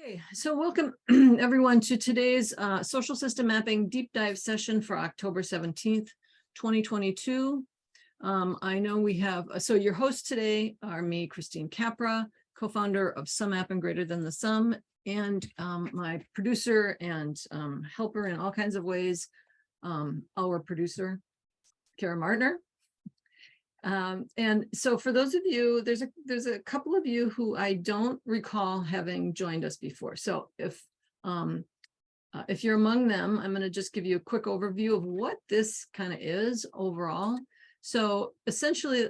Okay, so welcome everyone to today's social system mapping deep dive session for October 17th, 2022. I know we have, so your hosts today are me, Christine Capra, co-founder of sumApp and Greater Than the Sum, and my producer and helper in all kinds of ways, our producer, Kara Martner. And so for those of you, there's a couple of you who I don't recall having joined us before. So if you're among them, I'm going to just give you a quick overview of what this kind of is overall. So essentially,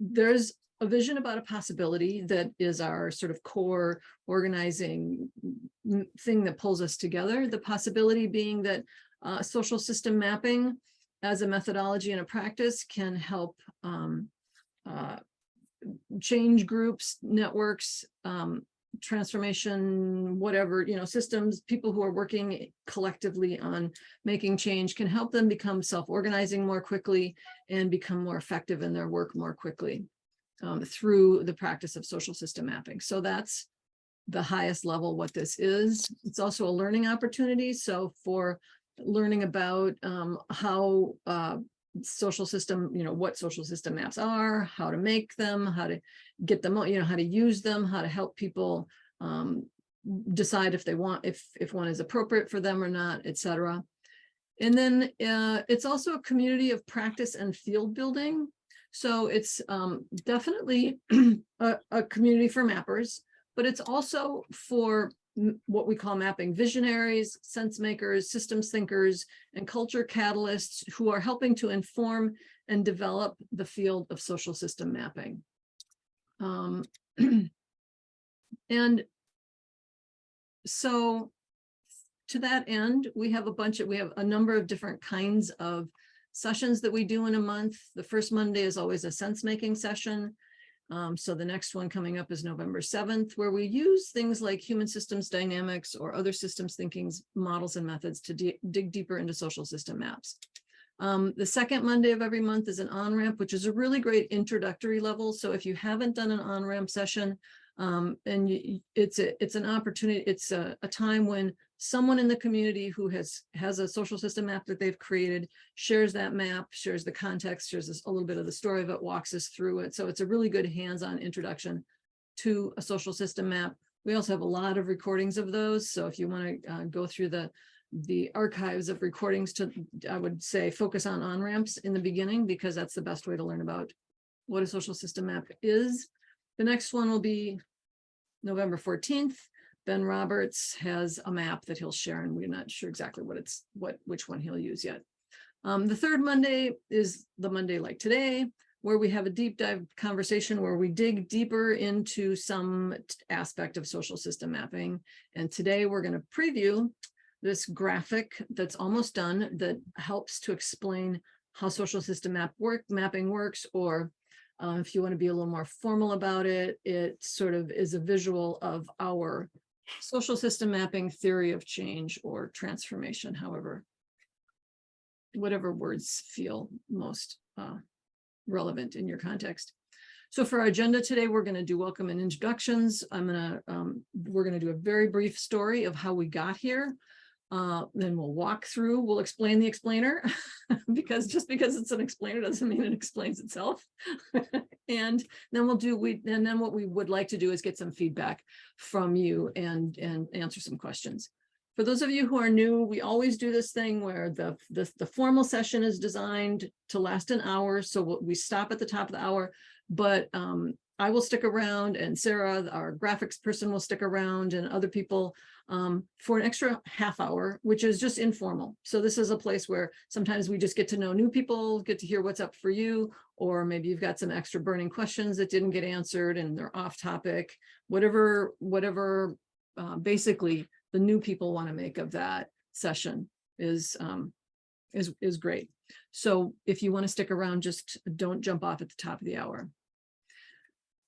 there's a vision about a possibility that is our sort of core organizing thing that pulls us together. The possibility being that social system mapping as a methodology and a practice can help change groups, networks, transformation, whatever, systems, people who are working collectively on making change can help them become self-organizing more quickly and become more effective in their work more quickly through the practice of social system mapping. So that's the highest level what this is. It's also a learning opportunity. So for learning about how social system, what social system maps are, how to make them, how to get them, how to use them, how to help people decide if they want, if one is appropriate for them or not, etc. And then it's also a community of practice and field building. So it's definitely a community for mappers, but it's also for what we call mapping visionaries, sense makers, systems thinkers, and culture catalysts who are helping to inform and develop the field of social system mapping. And so to that end, we have a number of different kinds of sessions that we do in a month. The first Monday is always a sense making session. So the next one coming up is November 7th, where we use things like human systems dynamics or other systems thinking models and methods to dig deeper into social system maps. The second Monday of every month is an on-ramp, which is a really great introductory level. So if you haven't done an on-ramp session, it's an opportunity, it's a time when someone in the community who has a social system map that they've created shares that map, shares the context, shares a little bit of the story of it, walks us through it. So it's a really good hands-on introduction to a social system map. We also have a lot of recordings of those. So if you want to go through the archives of recordings, I would say focus on on-ramps in the beginning, because that's the best way to learn about what a social system map is. The next one will be November 14th. Ben Roberts has a map that he'll share, and we're not sure exactly which one he'll use yet. The third Monday is the Monday like today, where we have a deep dive conversation where we dig deeper into some aspect of social system mapping. And today we're going to preview this graphic that's almost done that helps to explain how social system mapping works, or if you want to be a little more formal about it, it sort of is a visual of our social system mapping theory of change or transformation, whatever words feel most relevant in your context. So for our agenda today, we're going to do welcome and introductions. We're going to do a very brief story of how we got here. Then we'll explain the explainer, because just because it's an explainer doesn't mean it explains itself. And then what we would like to do is get some feedback from you and answer some questions. For those of you who are new, we always do this thing where the formal session is designed to last an hour. So we stop at the top of the hour, but I will stick around, and Sarah, our graphics person, will stick around, and other people for an extra half hour, which is just informal. So this is a place where sometimes we just get to know new people, get to hear what's up for you, or maybe you've got some extra burning questions that didn't get answered and they're off topic, whatever basically the new people want to make of that session is great. So if you want to stick around, just don't jump off at the top of the hour.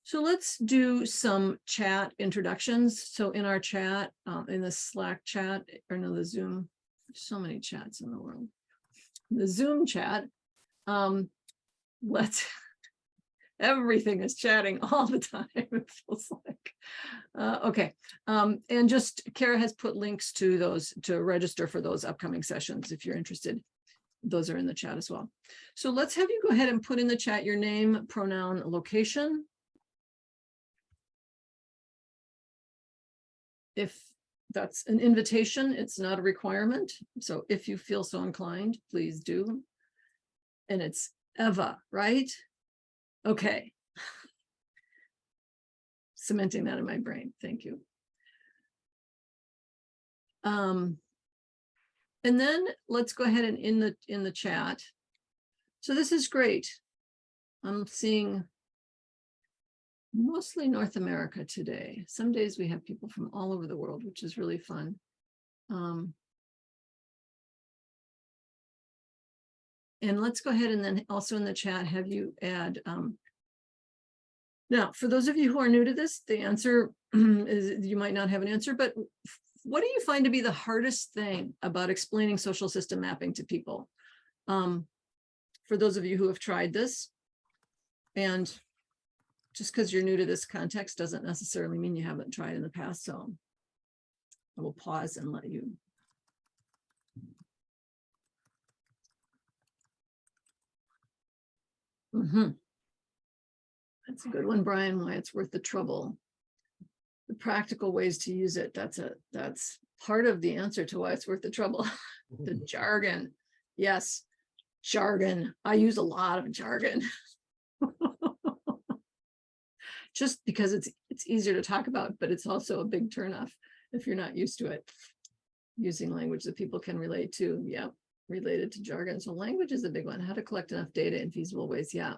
So let's do some chat introductions. So in our chat, in the Slack chat, or no, the Zoom, there's so many chats in the world. The Zoom chat, let's Everything is chatting all the time, it feels like. Okay. And just Kara has put links to those to register for those upcoming sessions if you're interested. Those are in the chat as well. So let's have you go ahead and put in the chat your name, pronoun, location. If that's an invitation, it's not a requirement. So if you feel so inclined, please do. And it's Eva, right? Okay. Cementing that in my brain. Thank you. And then let's go ahead and in the chat. So this is great. I'm seeing mostly North America today. Some days we have people from all over the world, which is really fun. And let's go ahead and then also in the chat have you add. Now, for those of you who are new to this, the answer is you might not have an answer, but what do you find to be the hardest thing about explaining social system mapping to people? For those of you who have tried this, and just because you're new to this context doesn't necessarily mean you haven't tried in the past. So I will pause and let you. That's a good one, Brian, why it's worth the trouble. The practical ways to use it. That's part of the answer to why it's worth the trouble. The jargon. Yes, jargon. I use a lot of jargon. Just because it's easier to talk about, but it's also a big turnoff if you're not used to it. Using language that people can relate to. Yeah, related to jargon. So language is a big one. How to collect enough data in feasible ways. Yeah.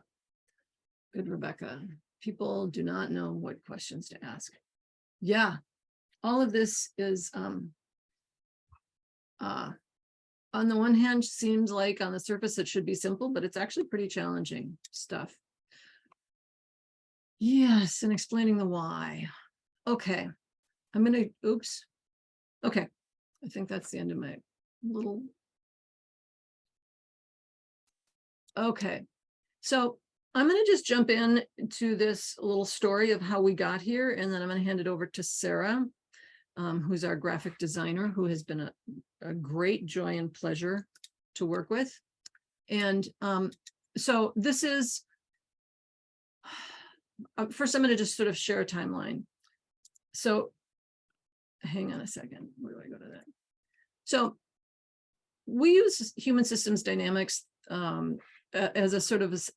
Good, Rebecca. People do not know what questions to ask. Yeah, all of this is on the one hand seems like on the surface it should be simple, but it's actually pretty challenging stuff. Yes, and explaining the why. Okay, I'm gonna, oops. Okay, I think that's the end of my little. Okay, so I'm going to just jump in to this little story of how we got here, and then I'm going to hand it over to Sarah, who's our graphic designer, who has been a great joy and pleasure to work with. And so this is, first I'm going to just sort of share a timeline. So hang on a second, where do I go to that? So we use human systems dynamics as a sort of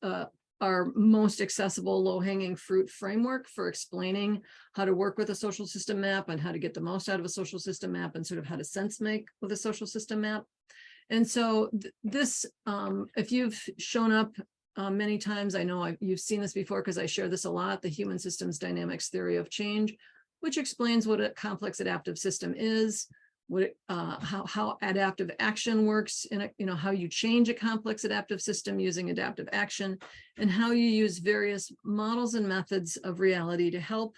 our most accessible low-hanging fruit framework for explaining how to work with a social system map and how to get the most out of a social system map and sort of how to sense make with a social system map. And so this, if you've shown up many times, I know you've seen this before because I share this a lot, the human systems dynamics theory of change, which explains what a complex adaptive system is, what how adaptive action works, and how you change a complex adaptive system using adaptive action, and how you use various models and methods of reality to help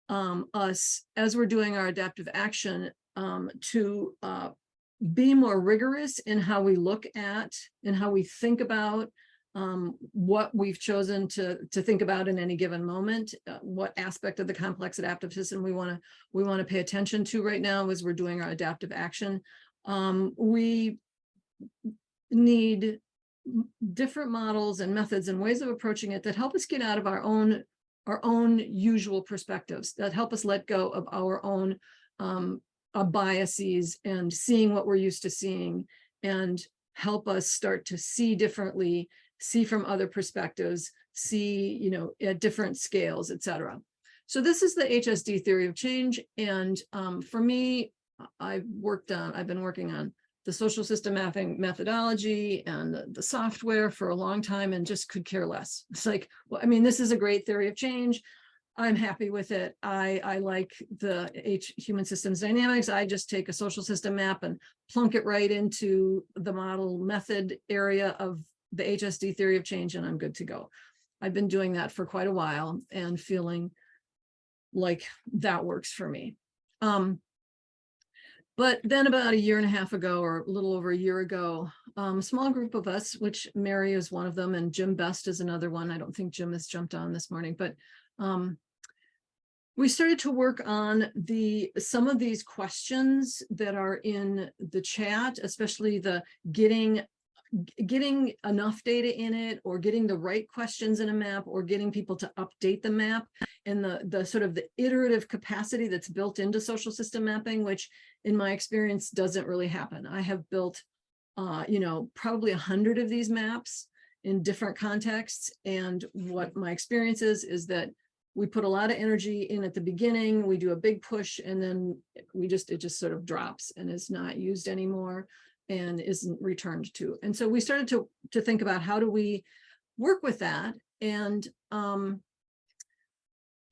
us as we're doing our adaptive action to be more rigorous in how we look at and how we think about what we've chosen to think about in any given moment, what aspect of the complex adaptive system we want to pay attention to right now as we're doing our adaptive action. We need different models and methods and ways of approaching it that help us get out of our own usual perspectives, that help us let go of our own biases and seeing what we're used to seeing, and help us start to see differently, see from other perspectives, see, at different scales, etc. So this is the HSD theory of change. And for me, I've been working on the social system mapping methodology and the software for a long time and just could care less. It's like, well, I mean, this is a great theory of change. I'm happy with it. I like the human systems dynamics. I just take a social system map and plunk it right into the model method area of the HSD theory of change, and I'm good to go. I've been doing that for quite a while and feeling like that works for me. But then about a year and a half ago, or a little over a year ago, a small group of us, which Mary is one of them, and Jim Best is another one. I don't think Jim has jumped on this morning, but we started to work on some of these questions that are in the chat, especially the getting enough data in it, or getting the right questions in a map, or getting people to update the map, and the sort of the iterative capacity that's built into social system mapping, which in my experience doesn't really happen. I have built probably 100 of these maps in different contexts, and what my experience is that we put a lot of energy in at the beginning, we do a big push, and then it just sort of drops and is not used anymore and isn't returned to. And so we started to think about, how do we work with that? And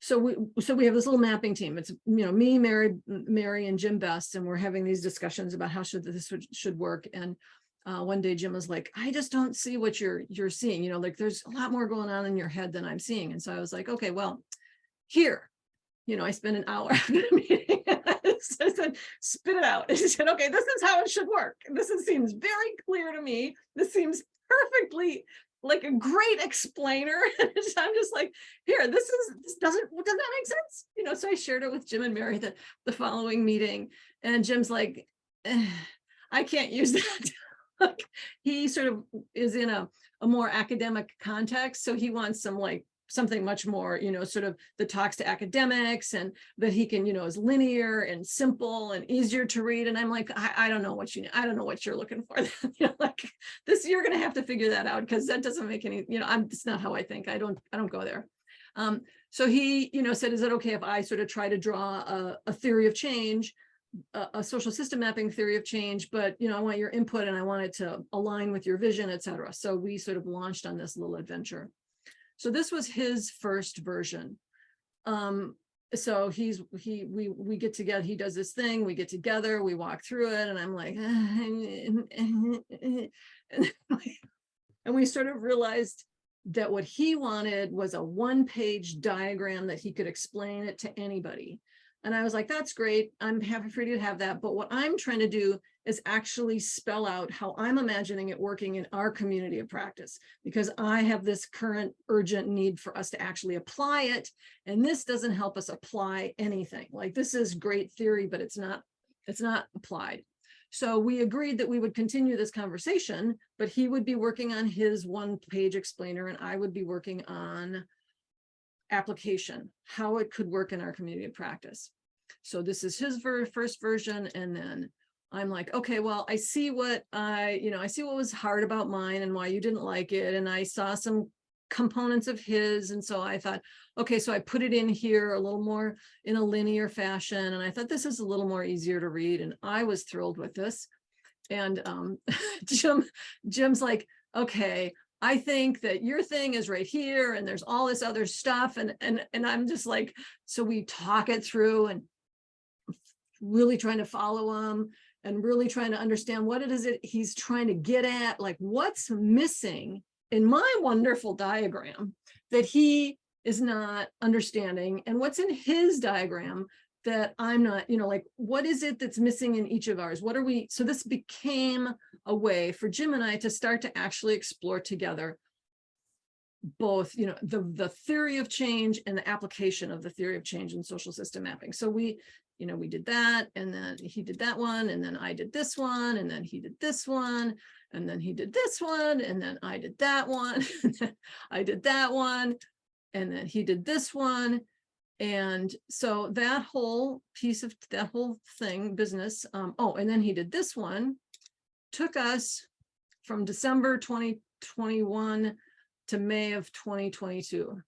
so we have this little mapping team. It's me, Mary, and Jim Best, and we're having these discussions about how this should work. And one day Jim was like, I just don't see what you're seeing. Like there's a lot more going on in your head than I'm seeing. And so I was like, okay, well, here, I spent an hour after the meeting. I said, spit it out. And he said, okay, this is how it should work. Seems very clear to me. This seems perfectly like a great explainer. I'm just like, here, doesn't that make sense? So I shared it with Jim and Mary the following meeting, and Jim's like, I can't use that. Like, he sort of is in a more academic context, so he wants something much more, sort of that talks to academics, and that he can, is linear and simple and easier to read. And I'm like, I don't know what I don't know what you're looking for. Like this, you're going to have to figure that out, because that doesn't make any, it's not how I think. I don't go there. So he, said, is it okay if I sort of try to draw a theory of change, a social system mapping theory of change, but I want your input and I want it to align with your vision, et cetera. So we sort of launched on this little adventure. So this was his first version. So we get together, he does this thing, we get together, we walk through it, and I'm like, and we sort of realized that what he wanted was a one-page diagram that he could explain it to anybody. And I was like, that's great. I'm happy for you to have that. But what I'm trying to do is actually spell out how I'm imagining it working in our community of practice, because I have this current urgent need for us to actually apply it. And this doesn't help us apply anything. Like, this is great theory, but it's not applied. So we agreed that we would continue this conversation, but he would be working on his one-page explainer and I would be working on application, how it could work in our community of practice. So this is his first version. And then I'm like, okay, well, I see what was hard about mine and why you didn't like it. And I saw some components of his. And so I thought, okay, so I put it in here a little more in a linear fashion. And I thought this is a little more easier to read. And I was thrilled with this. And Jim's like, okay, I think that your thing is right here and there's all this other stuff. And I'm just like, so we talk it through and really trying to follow him and really trying to understand what it is that he's trying to get at, like what's missing in my wonderful diagram that he is not understanding, and what's in his diagram that I'm not, like, what is it that's missing in each of ours? What are we? So this became a way for Jim and I to start to actually explore together both, the theory of change and the application of the theory of change in social system mapping. So we did that, and then he did that one, and then I did this one, and then he did this one, and then he did this one, and then I did that one, and then I did that one, and then he did this one. And so that whole piece of that whole thing, business, and then he did this one, took us from December 2021 to May of 2022.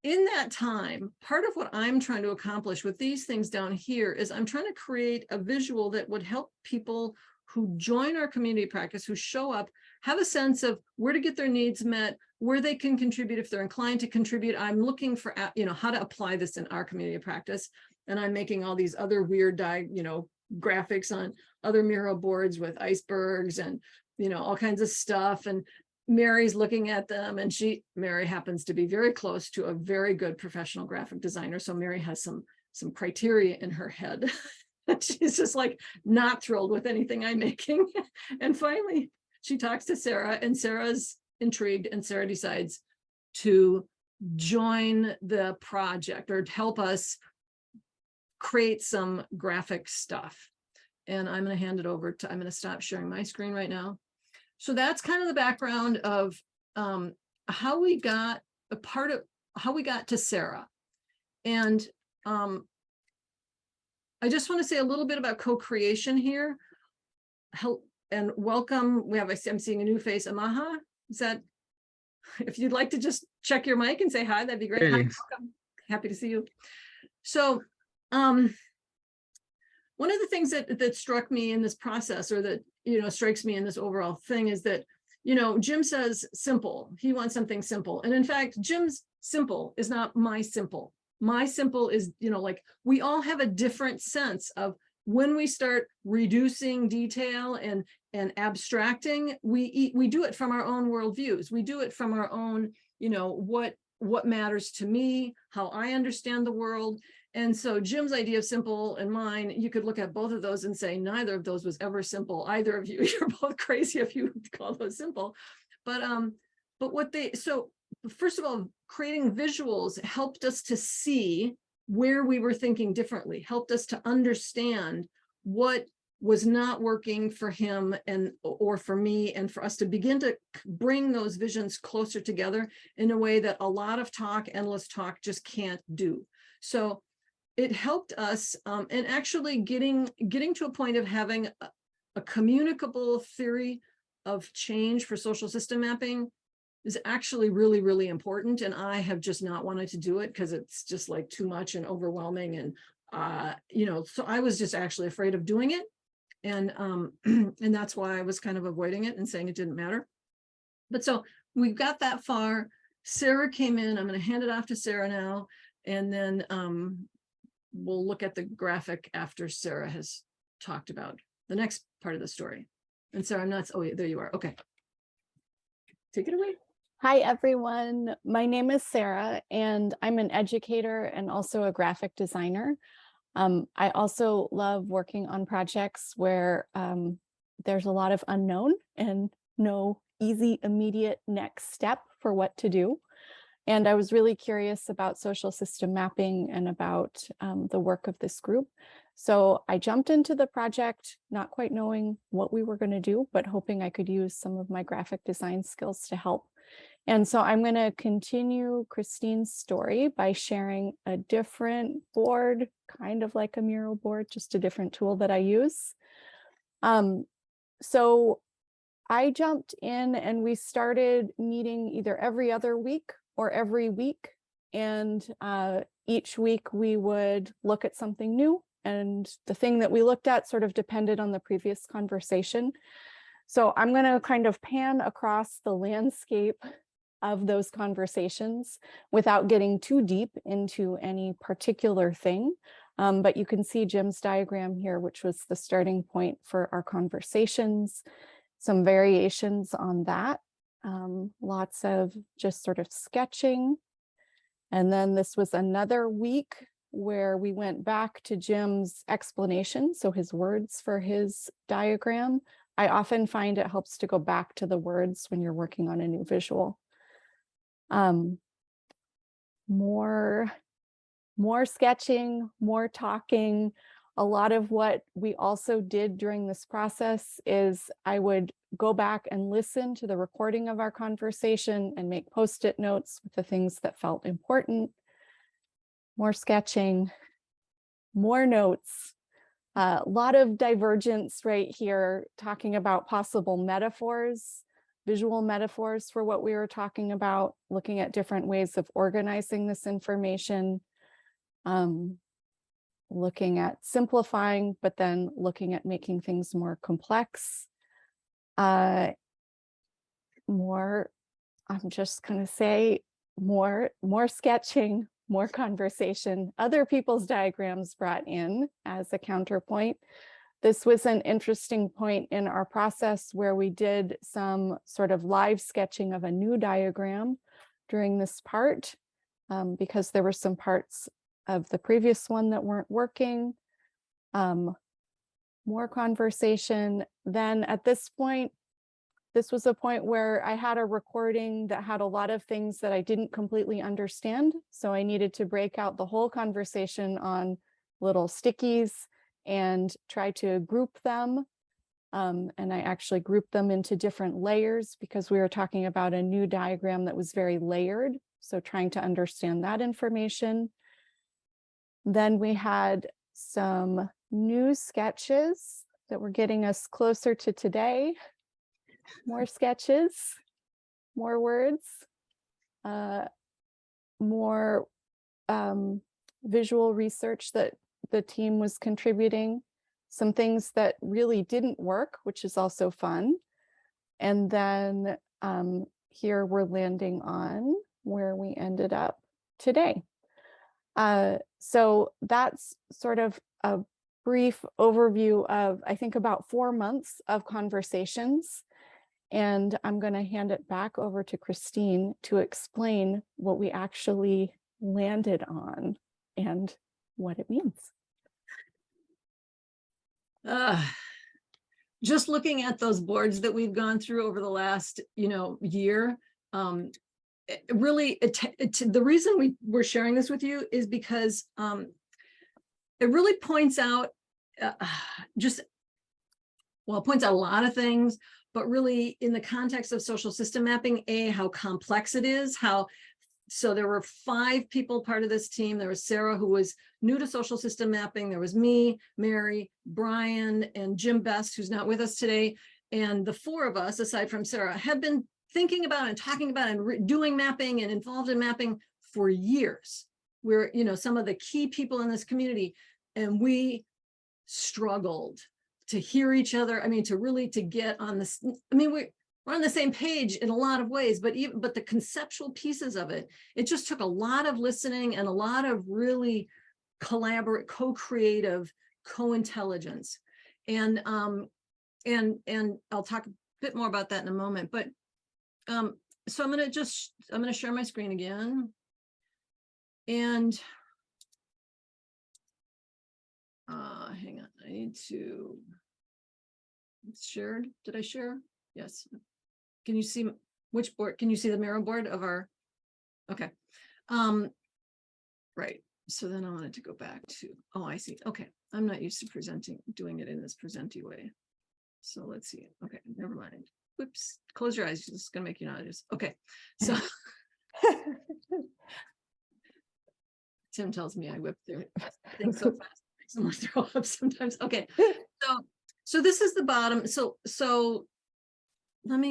In that time, part of what I'm trying to accomplish with these things down here is I'm trying to create a visual that would help people who join our community practice, who show up, have a sense of where to get their needs met, where they can contribute if they're inclined to contribute. I'm looking for, how to apply this in our community practice. And I'm making all these other weird, graphics on other Miro boards with icebergs and, all kinds of stuff. And Mary's looking at them, and Mary happens to be very close to a very good professional graphic designer. So Mary has some criteria in her head. She's just like not thrilled with anything I'm making. And finally, she talks to Sarah, and Sarah's intrigued, and Sarah decides to join the project or help us create some graphic stuff. And I'm going to hand it over to, I'm going to stop sharing my screen right now. So that's kind of the background of how we got to Sarah. And I just want to say a little bit about co-creation here. Help and welcome. I'm seeing a new face, Amaha. Is that, if you'd like to just check your mic and say hi, that'd be great. Hi, welcome. Happy to see you. So one of the things that struck me in this process, or that, strikes me in this overall thing, is that, Jim says simple. He wants something simple. And in fact, Jim's simple is not my simple. My simple is, like, we all have a different sense of when we start reducing detail and abstracting, we do it from our own worldviews. We do it from our own, what matters to me, how I understand the world. And so Jim's idea of simple and mine, you could look at both of those and say, neither of those was ever simple. Either of you, you're both crazy if you call those simple. But so first of all, creating visuals helped us to see where we were thinking differently, helped us to understand what was not working for him or for me, and for us to begin to bring those visions closer together in a way that a lot of talk, endless talk, just can't do. So it helped us, and actually getting to a point of having a communicable theory of change for social system mapping is actually really, really important. And I have just not wanted to do it because it's just like too much and overwhelming. And, so I was just actually afraid of doing it. And that's why I was kind of avoiding it and saying it didn't matter. But so we got that far. Sarah came in. I'm going to hand it off to Sarah now. And then we'll look at the graphic after Sarah has talked about the next part of the story. And Sarah, I'm not, oh, there you are. Okay. Take it away. Hi, everyone. My name is Sarah, and I'm an educator and also a graphic designer. I also love working on projects where there's a lot of unknown and no easy, immediate next step for what to do. And I was really curious about social system mapping and about the work of this group. So I jumped into the project, not quite knowing what we were going to do, but hoping I could use some of my graphic design skills to help. And so I'm going to continue Christine's story by sharing a different board, kind of like a mural board, just a different tool that I use. So I jumped in and we started meeting either every other week or every week. And each week we would look at something new. And the thing that we looked at sort of depended on the previous conversation. So I'm going to kind of pan across the landscape of those conversations without getting too deep into any particular thing. But you can see Jim's diagram here, which was the starting point for our conversations, some variations on that, lots of just sort of sketching. And then this was another week where we went back to Jim's explanation, so his words for his diagram. I often find it helps to go back to the words when you're working on a new visual. More sketching, more talking. A lot of what we also did during this process is I would go back and listen to the recording of our conversation and make post-it notes with the things that felt important. More sketching, more notes. A lot of divergence right here, talking about possible metaphors, visual metaphors for what we were talking about, looking at different ways of organizing this information, looking at simplifying, but then looking at making things more complex. I'm just going to say more sketching, more conversation, other people's diagrams brought in as a counterpoint. This was an interesting point in our process where we did some sort of live sketching of a new diagram during this part, because there were some parts of the previous one that weren't working. More conversation. Then at this point, this was a point where I had a recording that had a lot of things that I didn't completely understand. So I needed to break out the whole conversation on little stickies and try to group them. And I actually grouped them into different layers because we were talking about a new diagram that was very layered. So trying to understand that information. Then we had some new sketches that were getting us closer to today. More sketches, more words, more visual research that the team was contributing, some things that really didn't work, which is also fun. And then here we're landing on where we ended up today. So that's sort of a brief overview of, I think, about 4 months of conversations. And I'm going to hand it back over to Christine to explain what we actually landed on and what it means. Just looking at those boards that we've gone through over the last, year, the reason we're sharing this with you is because it really points out it points out a lot of things, but really in the context of social system mapping, how complex it is, so there were 5 people part of this team. There was Sarah, who was new to social system mapping. There was me, Mary, Brian, and Jim Best, who's not with us today. And the 4 of us, aside from Sarah, have been thinking about and talking about and doing mapping and involved in mapping for years. We're, some of the key people in this community, and we struggled to hear each other. To get on this. We're on the same page in a lot of ways, but the conceptual pieces of it, it just took a lot of listening and a lot of really co-creative, co-intelligence. And I'll talk a bit more about that in a moment. But so I'm going to share my screen again. And hang on, I need to. It's shared. Did I share? Yes. Can you see which board? Can you see the mirror board of our? Okay. Right. So then I wanted to go back to, I see. Okay. I'm not used to doing it in this presenty way. So let's see. Okay. Never mind. Whoops. Close your eyes. It's going to make you nauseous. Okay. So Tim tells me I whip through things so fast. Makes them throw up sometimes. Okay. So this is the bottom. So I'm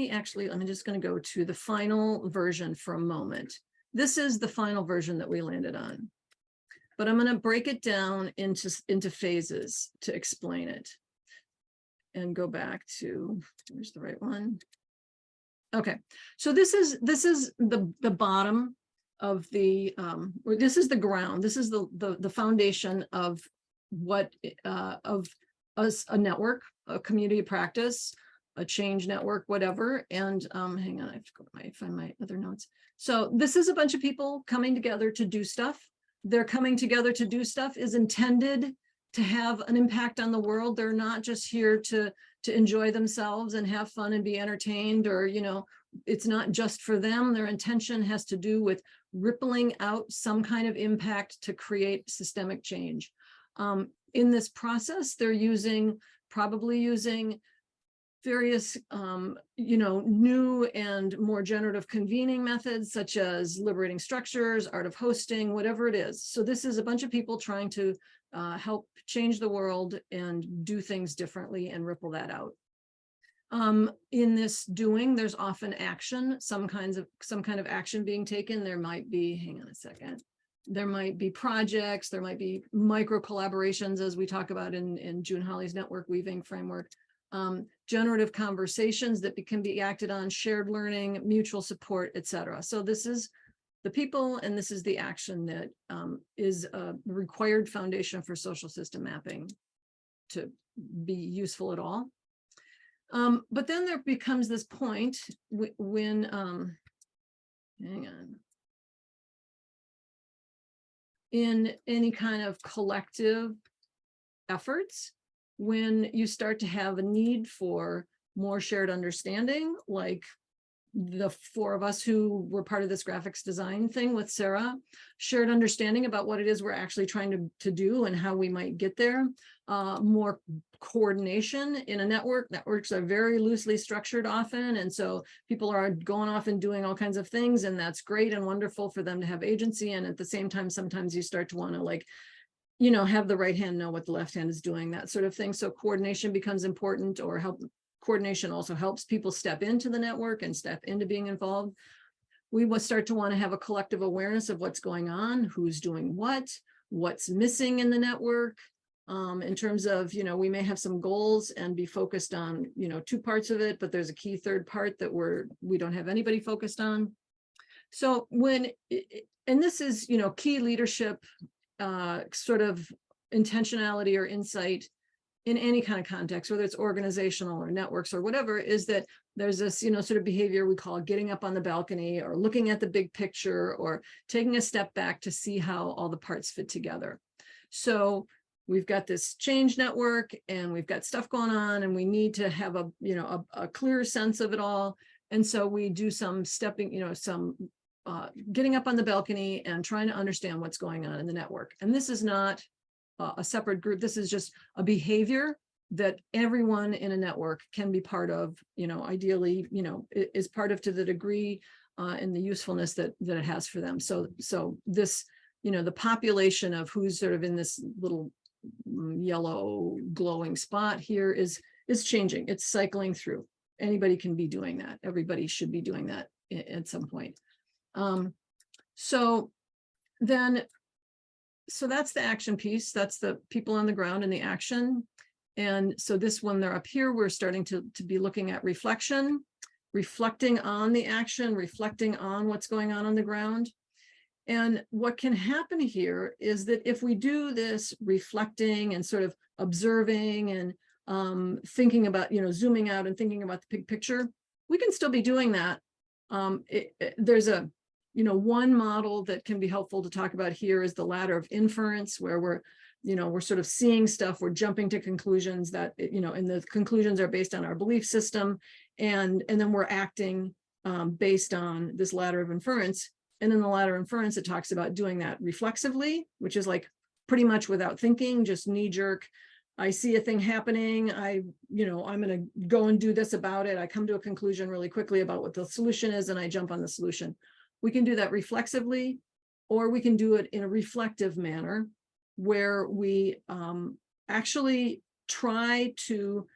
just going to go to the final version for a moment. This is the final version that we landed on, but I'm going to break it down into phases to explain it and go back to, where's the right one? Okay. So this is the bottom of the, this is the ground. This is the foundation of what, of us, a network, a community practice, a change network, whatever. And hang on, I have to go find my other notes. So this is a bunch of people coming together to do stuff. Their coming together to do stuff is intended to have an impact on the world. They're not just here to enjoy themselves and have fun and be entertained, or, it's not just for them. Their intention has to do with rippling out some kind of impact to create systemic change. In this process, they're probably using various, new and more generative convening methods, such as liberating structures, art of hosting, whatever it is. So this is a bunch of people trying to help change the world and do things differently and ripple that out. In this doing, there's often action, some kind of action being taken. There might be, hang on a second, there might be projects, there might be micro collaborations, as we talk about in June Holly's network weaving framework. Generative conversations that can be acted on, shared learning, mutual support, etc. So this is the people, and this is the action that is a required foundation for social system mapping to be useful at all. But then there becomes this point when, hang on, in any kind of collective efforts when you start to have a need for more shared understanding, like the four of us who were part of this graphics design thing with Sarah, shared understanding about what it is we're actually trying to do and how we might get there, more coordination in a network. Networks are very loosely structured often, and so people are going off and doing all kinds of things, and that's great and wonderful for them to have agency. And at the same time, sometimes you start to want to, like, you know, have the right hand know what the left hand is doing, that sort of thing. So coordination becomes important, or coordination also helps people step into the network and step into being involved. We will start to want to have a collective awareness of what's going on, who's doing what's missing in the network, in terms of, you know, we may have some goals and be focused on, you know, two parts of it, but there's a key third part that we don't have anybody focused on. So and this is, you know, key leadership, sort of intentionality or insight in any kind of context, whether it's organizational or networks or whatever, is that there's this, you know, sort of behavior we call getting up on the balcony, or looking at the big picture, or taking a step back to see how all the parts fit together. So we've got this change network and we've got stuff going on, and we need to have a, you know, a clear sense of it all. And so we do some stepping, you know, some getting up on the balcony and trying to understand what's going on in the network. And this is not a separate group. This is just a behavior that everyone in a network can be part of, you know, ideally, you know, is part of to the degree and the usefulness that it has for them. So this, you know, the population of who's sort of in this little yellow glowing spot here is changing. It's cycling through. Anybody can be doing that. Everybody should be doing that at some point. So that's the action piece. That's the people on the ground and the action. And so this, when they're up here, we're starting to be looking at reflection, reflecting on the action, reflecting on what's going on the ground. And what can happen here is that if we do this reflecting and sort of observing and thinking about, you know, zooming out and thinking about the big picture, we can still be doing that. There's a, you know, one model that can be helpful to talk about here is the ladder of inference, where we're sort of seeing stuff, we're jumping to conclusions that, you know, and the conclusions are based on our belief system, and then we're acting based on this ladder of inference. And in the ladder of inference, it talks about doing that reflexively, which is like pretty much without thinking, just knee jerk. I see a thing happening. I'm going to go and do this about it. I come to a conclusion really quickly about what the solution is, and I jump on the solution. We can do that reflexively, or we can do it in a reflective manner, where we actually try to,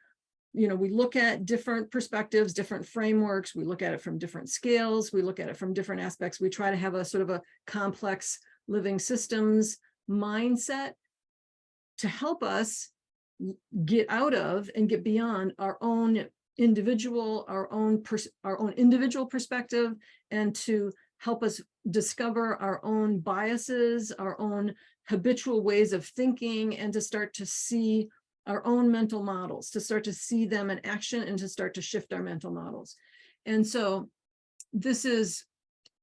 you know, we look at different perspectives, different frameworks, we look at it from different scales, we look at it from different aspects. We try to have a sort of a complex living systems mindset to help us get out of and get beyond our own individual, our own individual perspective, and to help us discover our own biases, our own habitual ways of thinking, and to start to see our own mental models, to start to see them in action and to start to shift our mental models. And so this is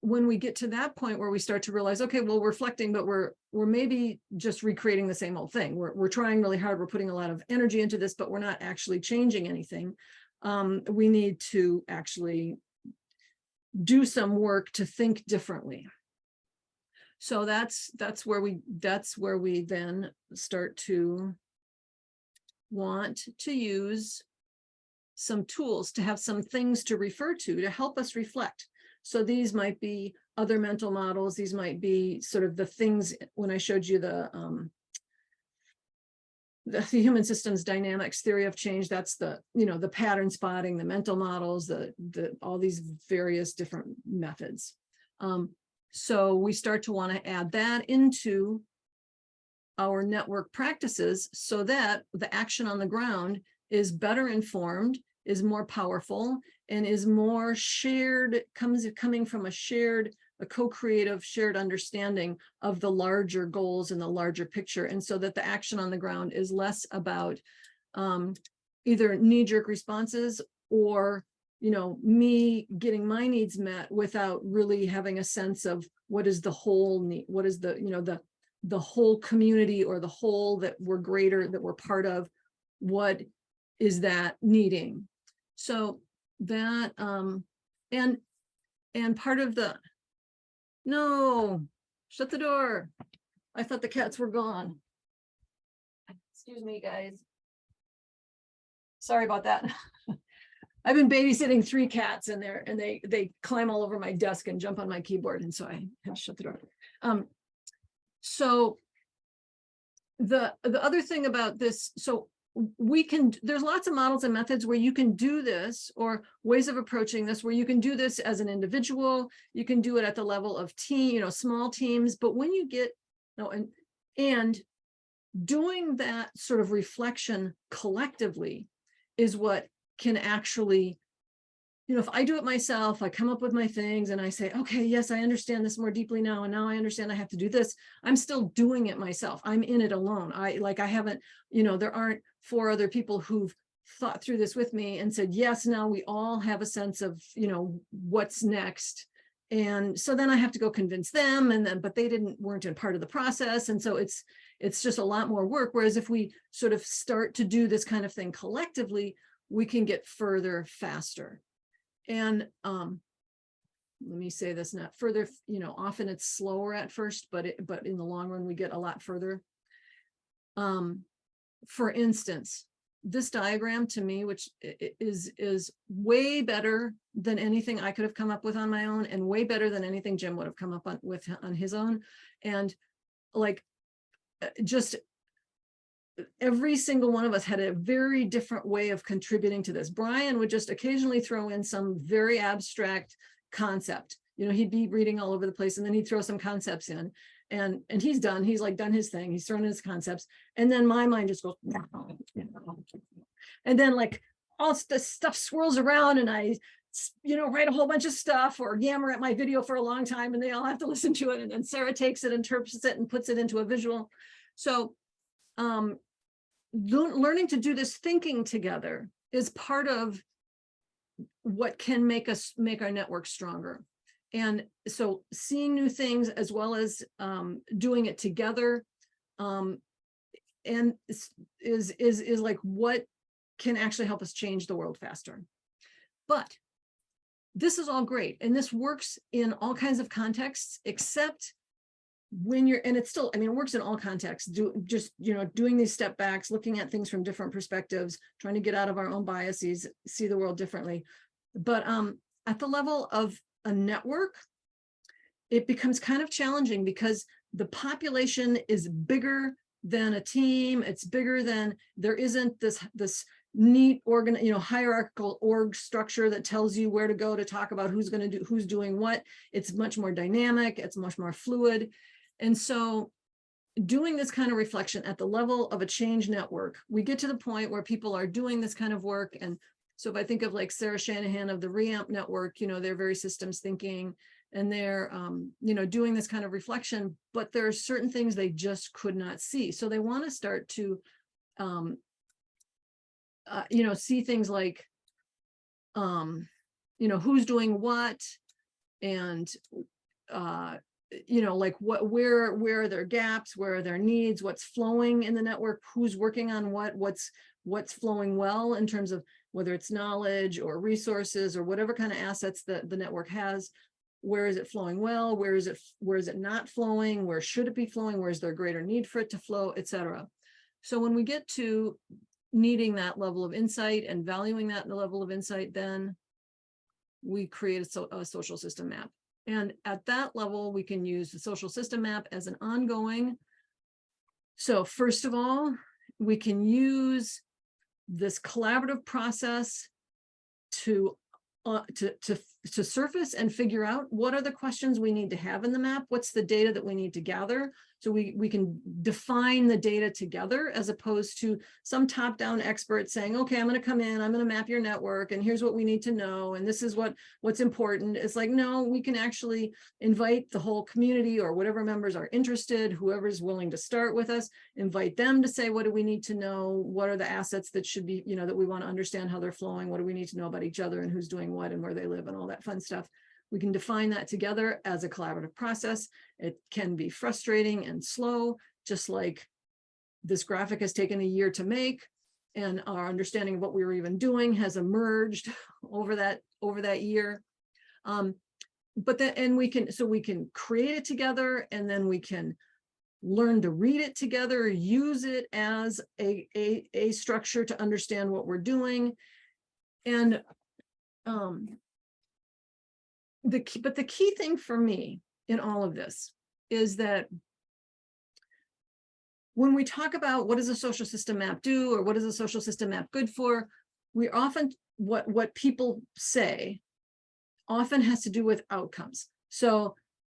when we get to that point where we start to realize, okay, well, we're reflecting, but we're maybe just recreating the same old thing. We're trying really hard. We're putting a lot of energy into this, but we're not actually changing anything. We need to actually do some work to think differently. So that's where we then start to want to use some tools, to have some things to refer to help us reflect. So these might be other mental models. These might be sort of the things when I showed you the human systems dynamics theory of change. That's the, you know, the pattern spotting, the mental models, all these various different methods. So we start to want to add that into our network practices so that the action on the ground is better informed, is more powerful, and is more shared, coming from a co-creative shared understanding of the larger goals and the larger picture. And so that the action on the ground is less about either knee-jerk responses or, you know, me getting my needs met without really having a sense of what is the whole need, what is the, you know, the whole community or the whole that we're greater, that we're part of, what is that needing? So that, and part of the, no, shut the door. I thought the cats were gone. Excuse me, guys. Sorry about that. I've been babysitting 3 cats in there, and they climb all over my desk and jump on my keyboard, and so I have to shut the door. So the other thing about this, so we can, there's lots of models and methods where you can do this, or ways of approaching this, where you can do this as an individual, you can do it at the level of team, small teams, but when you get, and doing that sort of reflection collectively is what can actually, if I do it myself, I come up with my things and I say, okay, yes, I understand this more deeply now. And now I understand I have to do this. I'm still doing it myself. I'm in it alone. I haven't, there aren't 4 other people who've thought through this with me and said, yes, now we all have a sense of, what's next. And so then I have to go convince them, but they weren't a part of the process. And so it's just a lot more work. Whereas if we sort of start to do this kind of thing collectively, we can get further faster. And let me say this, not further, often it's slower at first, but in the long run, we get a lot further. For instance, this diagram to me, which is way better than anything I could have come up with on my own, and way better than anything Jim would have come up with on his own. And just every single one of us had a very different way of contributing to this. Brian would just occasionally throw in some very abstract concept. He'd be reading all over the place, and then he'd throw some concepts in, and he's done his thing. He's thrown in his concepts, and then my mind just goes, and then all the stuff swirls around, and I, write a whole bunch of stuff or yammer at my video for a long time, and they all have to listen to it. And then Sarah takes it, interprets it, and puts it into a visual. So, learning to do this thinking together is part of what can make our network stronger. And so seeing new things as well as doing it together, and is like what can actually help us change the world faster. But this is all great, and this works in all kinds of contexts, except when you're, and it's still, it works in all contexts, doing these step backs, looking at things from different perspectives, trying to get out of our own biases, see the world differently. But at the level of a network, it becomes kind of challenging because the population is bigger than a team. It's bigger than, there isn't this neat hierarchical org structure that tells you where to go to talk about who's doing what. It's much more dynamic. It's much more fluid. And so doing this kind of reflection at the level of a change network, we get to the point where people are doing this kind of work. And so if I think of Sarah Shanahan of the REAMP network, they're very systems thinking, and they're, doing this kind of reflection, but there are certain things they just could not see. So they want to start to, see things like, who's doing what, and, where are their gaps, where are their needs, what's flowing in the network, who's working on what's flowing well in terms of whether it's knowledge or resources or whatever kind of assets that the network has. Where is it flowing well? Where is it not flowing? Where should it be flowing? Where is there a greater need for it to flow, etc. So when we get to needing that level of insight and valuing that level of insight, then we create a social system map. And at that level, we can use the social system map as an ongoing. So first of all, we can use this collaborative process to surface and figure out what are the questions we need to have in the map, what's the data that we need to gather, so we can define the data together, as opposed to some top-down expert saying, okay, I'm going to come in, I'm going to map your network, and here's what we need to know, and this is what's important. It's like, no, we can actually invite the whole community or whatever members are interested, whoever's willing to start with us, invite them to say, what do we need to know? What are the assets that should be, that we want to understand how they're flowing? What do we need to know about each other and who's doing what and where they live and all that fun stuff? We can define that together as a collaborative process. It can be frustrating and slow, just like this graphic has taken a year to make, and our understanding of what we were even doing has emerged over that year. But then, and we can create it together, and then we can learn to read it together, use it as a structure to understand what we're doing. And the key thing for me in all of this is that when we talk about what does a social system map do, or what is a social system map good for, we often, what people say often has to do with outcomes. So,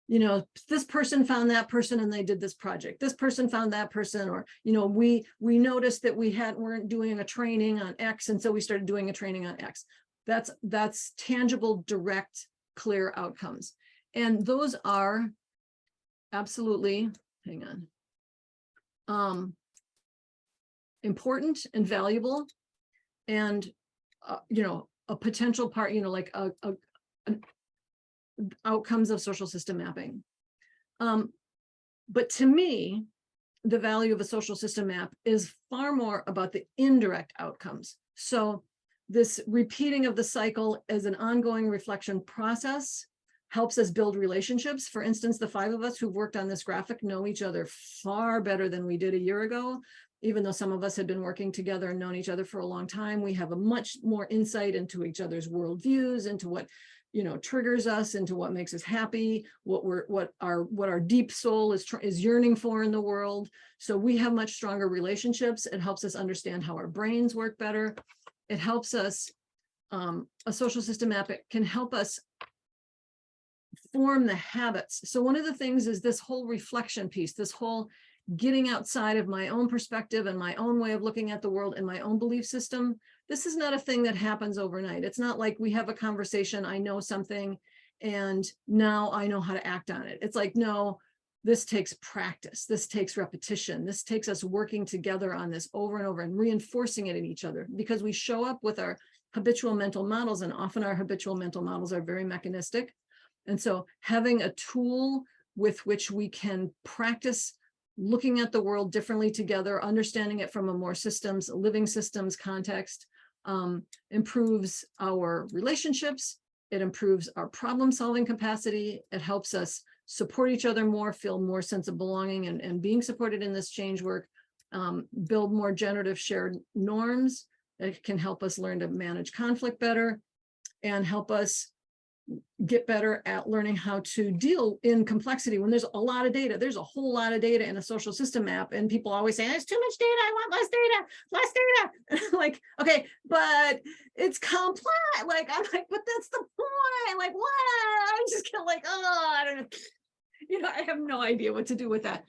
you know, this person found that person and they did this project. This person found that person, or, you know, we noticed that we weren't doing a training on X, and so we started doing a training on X. That's tangible, direct, clear outcomes. And those are absolutely, hang on, important and valuable, and you know, a potential part, you know, like outcomes of social system mapping. But to me, the value of a social system map is far more about the indirect outcomes. So this repeating of the cycle as an ongoing reflection process helps us build relationships. For instance, the 5 of us who've worked on this graphic know each other far better than we did a year ago. Even though some of us had been working together and known each other for a long time, we have a much more insight into each other's worldviews, into what, you know, triggers us, into what makes us happy, what our deep soul is yearning for in the world. So we have much stronger relationships. It helps us understand how our brains work better. It helps us, a social system map, it can help us form the habits. So one of the things is this whole reflection piece, this whole getting outside of my own perspective and my own way of looking at the world and my own belief system. This is not a thing that happens overnight. It's not like we have a conversation, I know something, and now I know how to act on it. It's like, no, this takes practice. This takes repetition. This takes us working together on this over and over and reinforcing it in each other, because we show up with our habitual mental models, and often our habitual mental models are very mechanistic. And so having a tool with which we can practice looking at the world differently together, understanding it from a more living systems context, improves our relationships. It improves our problem-solving capacity. It helps us support each other more, feel more sense of belonging and being supported in this change work, build more generative shared norms. It can help us learn to manage conflict better and help us get better at learning how to deal in complexity when there's a lot of data. There's a whole lot of data in a social system map, and people always say, there's too much data, I want less data. Like, okay, but it's complex. Like, I'm like, but that's the point. Like, what? I'm just kind of like, oh, I don't know. You know, I have no idea what to do with that.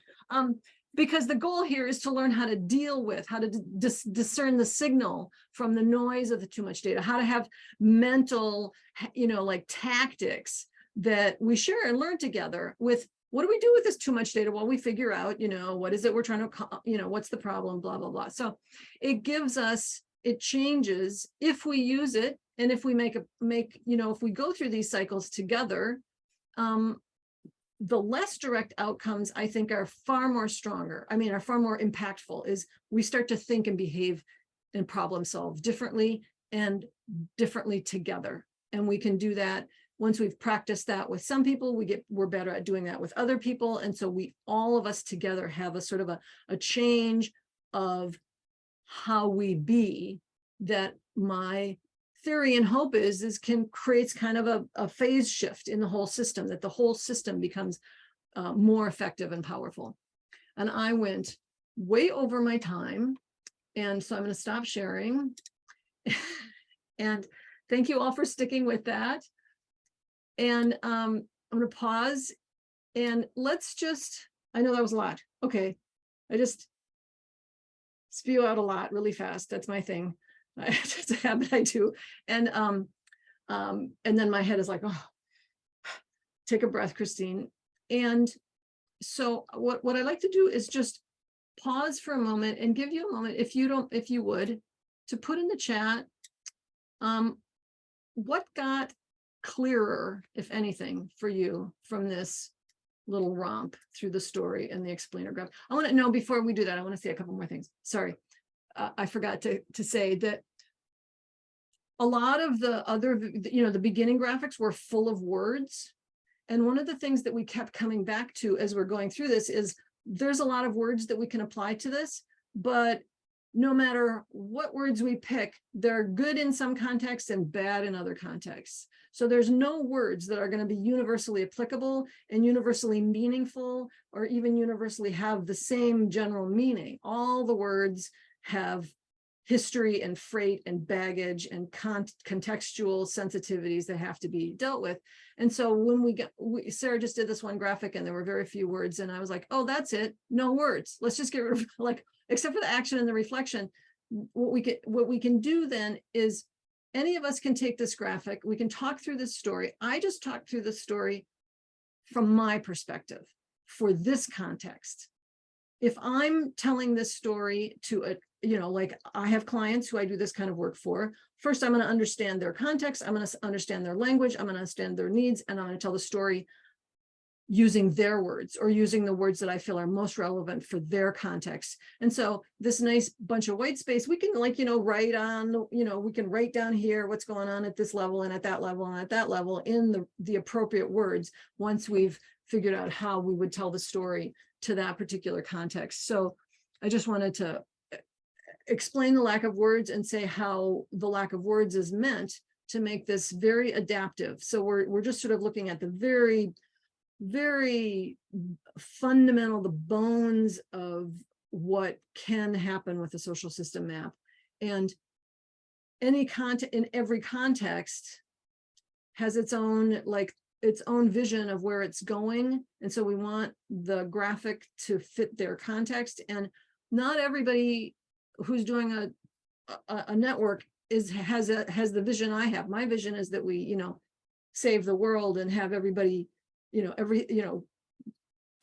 Because the goal here is to learn how to deal with, how to discern the signal from the noise of the too much data, how to have mental, you know, like tactics that we share and learn together with. What do we do with this too much data while we figure out, you know, what is it we're trying to, you know, what's the problem, blah, blah, blah. So it gives us, it changes if we use it. And if we you know, if we go through these cycles together, the less direct outcomes, I think, are far more stronger. I mean, are far more impactful, is we start to think and behave and problem solve differently and differently together. And we can do that once we've practiced that with some people, we're better at doing that with other people. And so all of us together have a sort of a change of how we be, that my theory and hope creates kind of a phase shift in the whole system, that the whole system becomes more effective and powerful. And I went way over my time, and so I'm going to stop sharing. And thank you all for sticking with that. And I'm going to pause, and let's just, I know that was a lot. Okay, I just spew out a lot really fast. That's my thing. It's a habit I do. And then my head is like, oh, take a breath, Christine. And so what I like to do is just pause for a moment and give you a moment, if you would, to put in the chat, what got clearer, if anything, for you from this little romp through the story and the explainer graph? I want to know, before we do that, I want to say a couple more things. Sorry, I forgot to say that a lot of the other, the beginning graphics were full of words. And one of the things that we kept coming back to as we're going through this is there's a lot of words that we can apply to this, but no matter what words we pick, they're good in some contexts and bad in other contexts. So there's no words that are going to be universally applicable and universally meaningful, or even universally have the same general meaning. All the words have history and freight and baggage and contextual sensitivities that have to be dealt with. And so when Sarah just did this one graphic and there were very few words, and I was like, oh, that's it, no words. Let's just get rid of, like, except for the action and the reflection. What we can do then is any of us can take this graphic, we can talk through this story. I just talked through the story from my perspective for this context. If I'm telling this story to a, like I have clients who I do this kind of work for, first I'm going to understand their context, I'm going to understand their language, I'm going to understand their needs, and I'm going to tell the story using their words, or using the words that I feel are most relevant for their context. And so this nice bunch of white space, we can, like, write on, we can write down here what's going on at this level and at that level and at that level in the appropriate words once we've figured out how we would tell the story to that particular context. So I just wanted to explain the lack of words and say how the lack of words is meant to make this very adaptive. So we're just sort of looking at the very, very fundamental, the bones of what can happen with a social system map. And any content in every context has its own, like, its own vision of where it's going. And so we want the graphic to fit their context. And not everybody who's doing a network has the vision I have. My vision is that we, save the world and have everybody,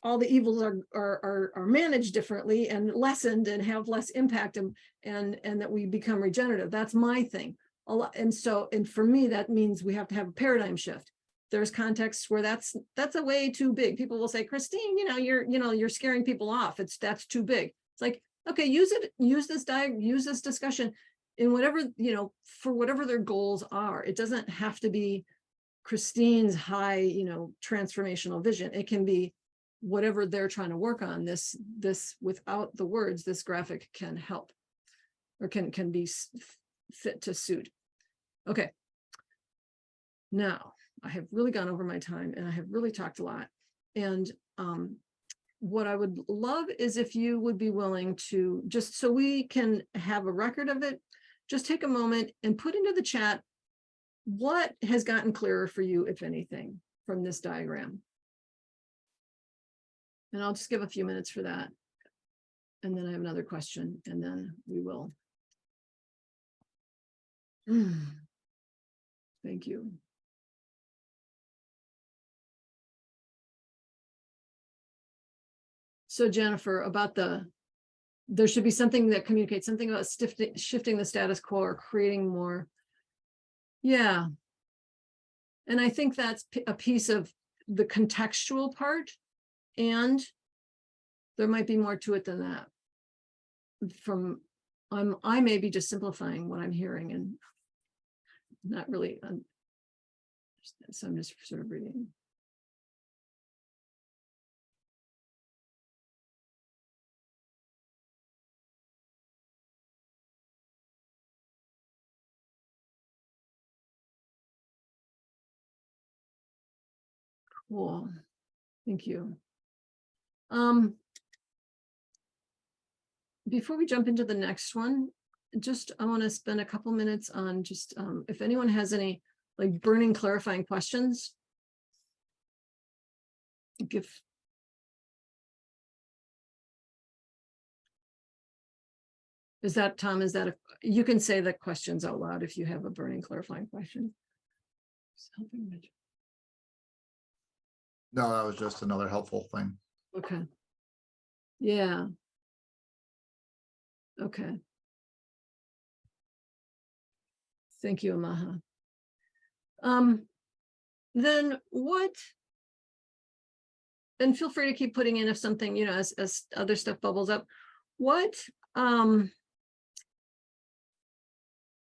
all the evils are managed differently and lessened and have less impact, and that we become regenerative. That's my thing. And for me, that means we have to have a paradigm shift. There's contexts where that's a way too big. People will say, Christine, you're scaring people off. That's too big. It's like, okay, use this discussion in whatever, for whatever their goals are. It doesn't have to be Christine's high, transformational vision. It can be whatever they're trying to work on. This without the words, this graphic can help, or can be fit to suit. Okay. Now, I have really gone over my time and I have really talked a lot. And what I would love is if you would be willing to, just so we can have a record of it, just take a moment and put into the chat what has gotten clearer for you, if anything, from this diagram. And I'll just give a few minutes for that. And then I have another question, and then we will. Thank you. So Jennifer, about there should be something that communicates something about shifting the status quo or creating more. Yeah. And I think that's a piece of the contextual part, and there might be more to it than that. I may be just simplifying what I'm hearing and not really, so I'm just sort of reading. Cool. Thank you. Before we jump into the next one, I want to spend a couple minutes on just if anyone has any like burning clarifying questions. Is that, Tom, you can say the questions out loud if you have a burning clarifying question. No, that was just another helpful thing. Okay. Yeah. Okay. Thank you, Amaha. then what, and feel free to keep putting in if something, you know, as other stuff bubbles up, what,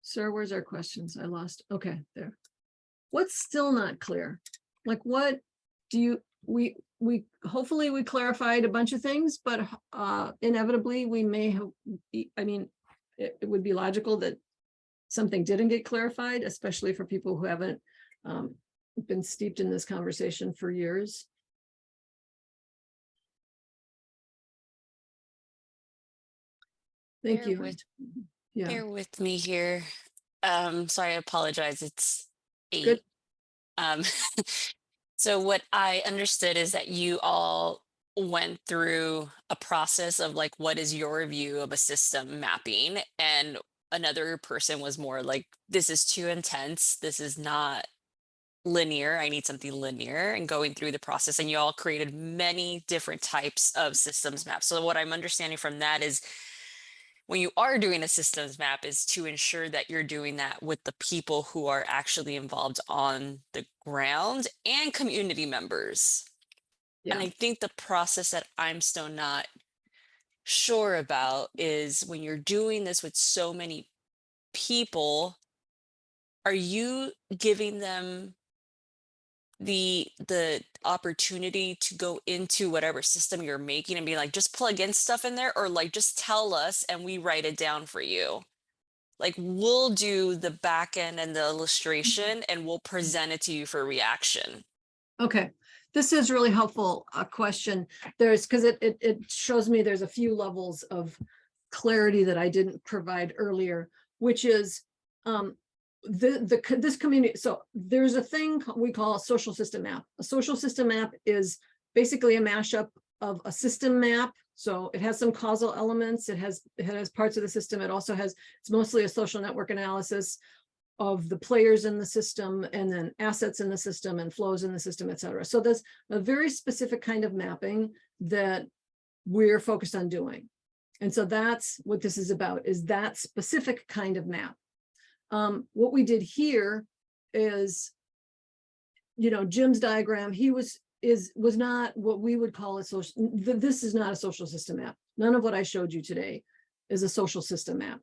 sir, where's our questions? I lost. Okay, there. What's still not clear? Like, what do you, we hopefully we clarified a bunch of things, but inevitably we may have, I mean, it would be logical that something didn't get clarified, especially for people who haven't been steeped in this conversation for years. Thank you. Yeah, Bear with me here. Sorry, I apologize. It's 8. good. Um, so what I understood is that you all went through a process of like, what is your view of a system mapping? And another person was more like, this is too intense. This is not linear. I need something linear, and going through the process. And you all created many different types of systems maps. So what I'm understanding from that is, when you are doing a systems map, is to ensure that you're doing that with the people who are actually involved on the ground and community members. Yeah. And I think the process that I'm still not sure about is, when you're doing this with so many people, are you giving them the opportunity to go into whatever system you're making and be like, just plug in stuff in there, or like just tell us and we write it down for you? Like, we'll do the back end and the illustration and we'll present it to you for reaction. Okay, this is really helpful, question. There's, because it shows me there's a few levels of clarity that I didn't provide earlier, which is this community. So there's a thing we call a social system map. A social system map is basically a mashup of a system map. So it has some causal elements. It has parts of the system. It also has, it's mostly a social network analysis of the players in the system, and then assets in the system and flows in the system, et cetera. So there's a very specific kind of mapping that we're focused on doing. And so that's what this is about, is that specific kind of map. What we did here is, you know, Jim's diagram, was not what we would call a social, this is not a social system map. None of what I showed you today is a social system map.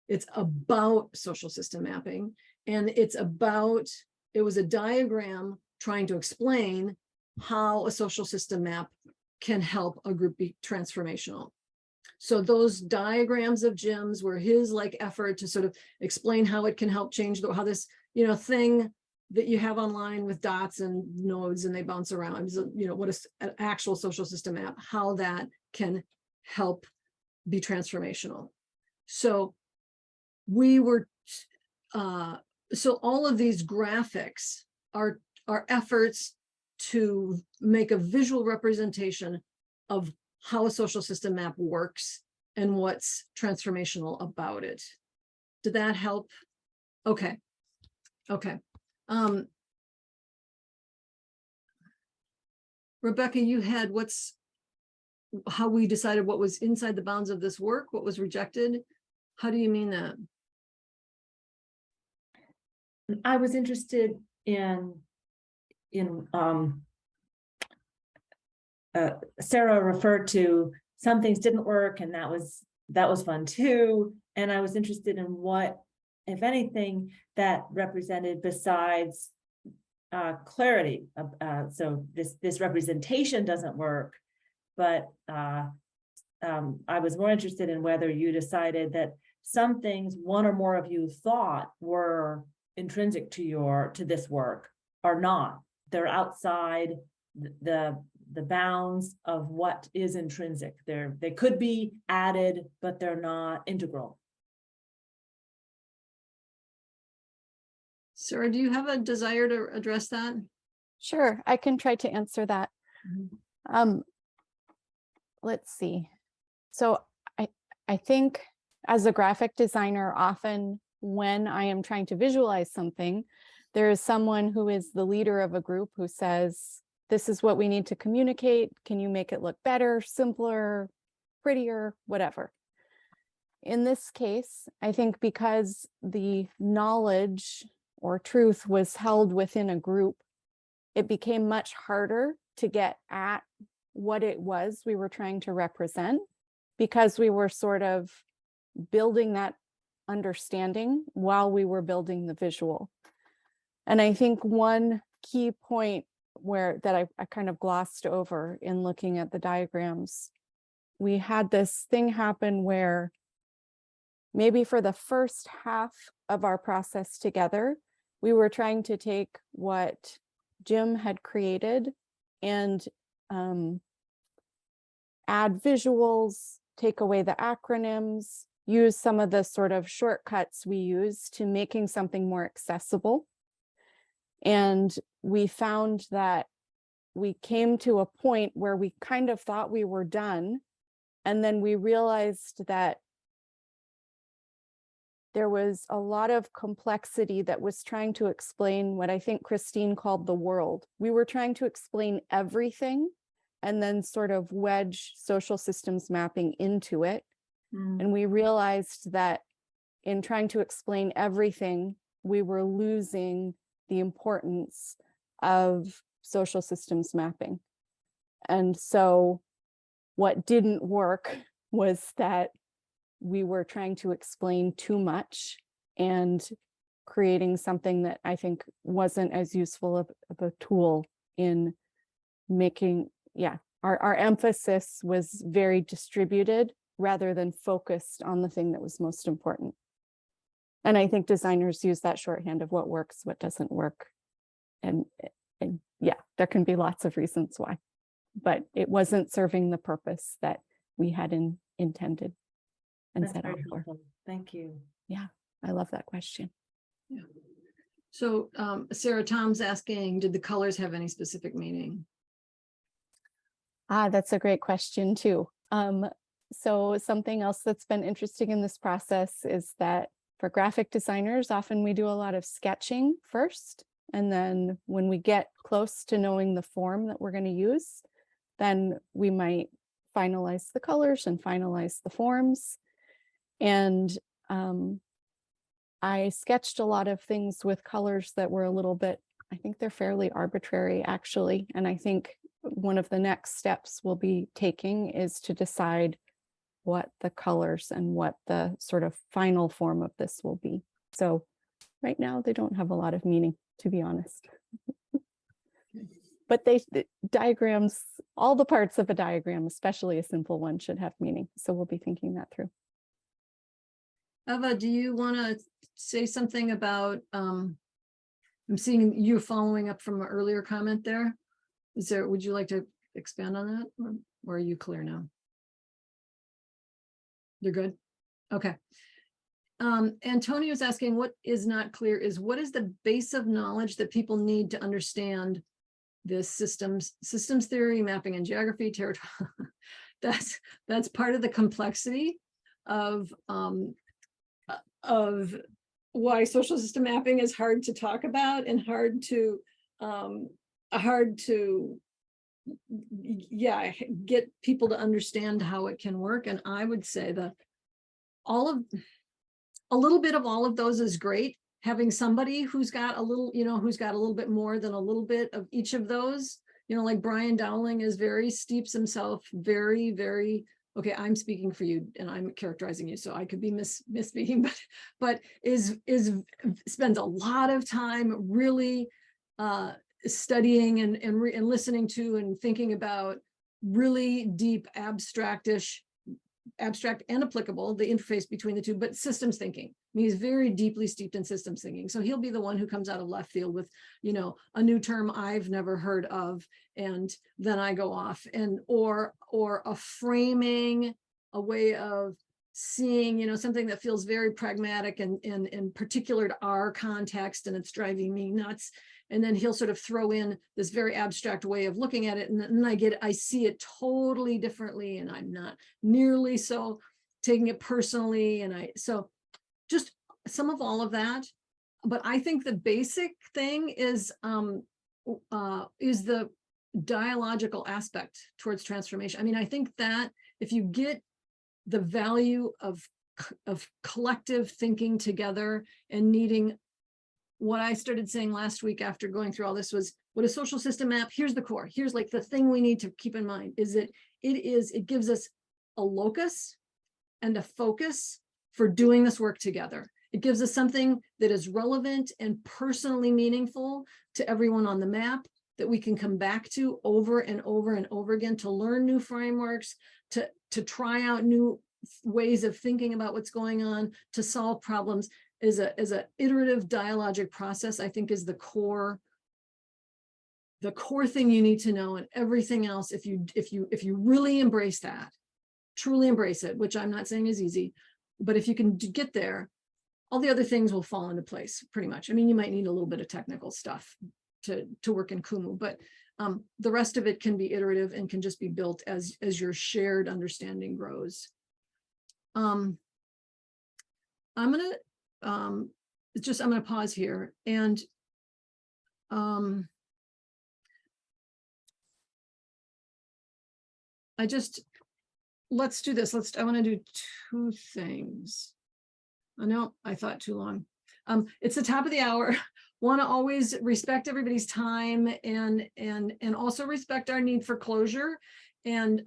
It's about social system mapping, and it was a diagram trying to explain how a social system map can help a group be transformational. So those diagrams of Jim's were his like effort to sort of explain how it can help change how this, you know, thing that you have online with dots and nodes and they bounce around, you know, what is an actual social system map, how that can help be transformational. So we were, so all of these graphics are efforts to make a visual representation of how a social system map works and what's transformational about it. Did that help? Okay. Okay. Rebecca, you had how we decided what was inside the bounds of this work, what was rejected. How do you mean that? I was interested in Sarah referred to some things didn't work, and that was fun too. And I was interested in what, if anything, that represented besides clarity. So this representation doesn't work, but I was more interested in whether you decided that some things one or more of you thought were intrinsic to this work are not. They're outside the bounds of what is intrinsic. They could be added, but they're not integral. Sarah, do you have a desire to address that? Sure, I can try to answer that. Mm-hmm. Let's see. So I think as a graphic designer, often when I am trying to visualize something, there is someone who is the leader of a group who says, this is what we need to communicate. Can you make it look better, simpler, prettier, whatever? In this case, I think because the knowledge or truth was held within a group, it became much harder to get at what it was we were trying to represent, because we were sort of building that understanding while we were building the visual. And I think one key point that I kind of glossed over in looking at the diagrams, we had this thing happen where maybe for the first half of our process together, we were trying to take what Jim had created and add visuals, take away the acronyms, use some of the sort of shortcuts we use to making something more accessible. And we found that we came to a point where we kind of thought we were done. And then we realized that there was a lot of complexity that was trying to explain what I think Christine called the world. We were trying to explain everything and then sort of wedge social systems mapping into it. And we realized that in trying to explain everything, we were losing the importance of social systems mapping. And so what didn't work was that we were trying to explain too much and creating something that I think wasn't as useful of a tool in making, our emphasis was very distributed rather than focused on the thing that was most important. And I think designers use that shorthand of what works, what doesn't work. And yeah, there can be lots of reasons why, but it wasn't serving the purpose that we had intended and That's set out very for. helpful. Thank you. Yeah, I love that question. Yeah. So Sarah, Tom's asking, did the colors have any specific meaning? That's a great question too. So something else that's been interesting in this process is that for graphic designers, often we do a lot of sketching first. And then when we get close to knowing the form that we're going to use, then we might finalize the colors and finalize the forms. And I sketched a lot of things with colors that were a little bit, I think they're fairly arbitrary actually. And I think one of the next steps we'll be taking is to decide what the colors and what the sort of final form of this will be. So right now they don't have a lot of meaning, to be honest. But the diagrams, all the parts of a diagram, especially a simple one, should have meaning. So we'll be thinking that through. Eva, do you want to say something about, I'm seeing you following up from an earlier comment there. Would you like to expand on that, or are you clear now? You're good? Okay. Antonio's asking, what is not clear is what is the base of knowledge that people need to understand this systems theory, mapping and geography, territory. That's part of the complexity of why social system mapping is hard to talk about and hard to get people to understand how it can work. And I would say that a little bit of all of those is great. Having somebody who's got a little, who's got a little bit more than a little bit of each of those, like Brian Dowling is steeps himself very, very, okay, I'm speaking for you and I'm characterizing you, so I could be misspeaking, but spends a lot of time really studying and listening to and thinking about really deep abstract and applicable, the interface between the two, but systems thinking. I mean, he's very deeply steeped in systems thinking. So he'll be the one who comes out of left field with, a new term I've never heard of. And then I go off or a framing, a way of seeing, something that feels very pragmatic and particular to our context, and it's driving me nuts. And then he'll sort of throw in this very abstract way of looking at it. And then I see it totally differently, and I'm not nearly so taking it personally. And so just some of all of that. But I think the basic thing is the dialogical aspect towards transformation. I mean, I think that if you get the value of collective thinking together and needing, what I started saying last week after going through all this was, what a social system map, here's the core. Here's like the thing we need to keep in mind is that it gives us a locus and a focus for doing this work together. It gives us something that is relevant and personally meaningful to everyone on the map that we can come back to over and over and over again to learn new frameworks, to try out new ways of thinking about what's going on, to solve problems. Is a iterative dialogic process, I think, is the core thing you need to know, and everything else, if you really embrace that, truly embrace it, which I'm not saying is easy, but if you can get there, all the other things will fall into place pretty much. I mean, you might need a little bit of technical stuff to work in Kumu, but the rest of it can be iterative and can just be built as your shared understanding grows. I'm gonna pause here and let's do this. I want to do two things. Oh, no, I thought too long. It's the top of the hour. Want to always respect everybody's time and also respect our need for closure and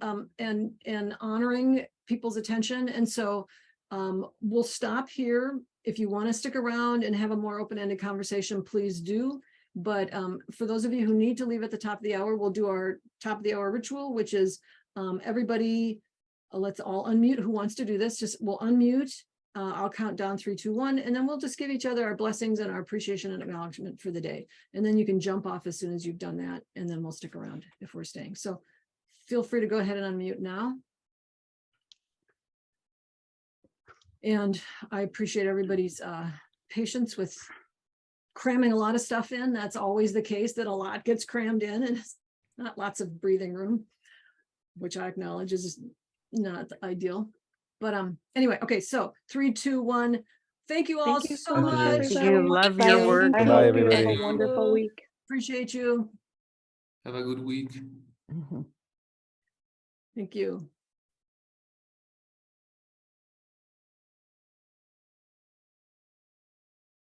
honoring people's attention. And so we'll stop here. If you want to stick around and have a more open-ended conversation, please do. But for those of you who need to leave at the top of the hour, we'll do our top of the hour ritual, which is everybody, let's all unmute. Who wants to do this? We'll unmute. I'll count down 3, 2, 1, and then we'll just give each other our blessings and our appreciation and acknowledgement for the day. And then you can jump off as soon as you've done that, and then we'll stick around if we're staying. So feel free to go ahead and unmute now. And I appreciate everybody's patience with cramming a lot of stuff in. That's always the case, that a lot gets crammed in and it's not lots of breathing room, which I acknowledge is not ideal. But anyway, okay, so 3, 2, 1. Thank you all Thank you so so much. much. Thank you. Love Bye. your work. I Good night, hope you have everybody. a wonderful week. Appreciate you. Have a good week. Thank you.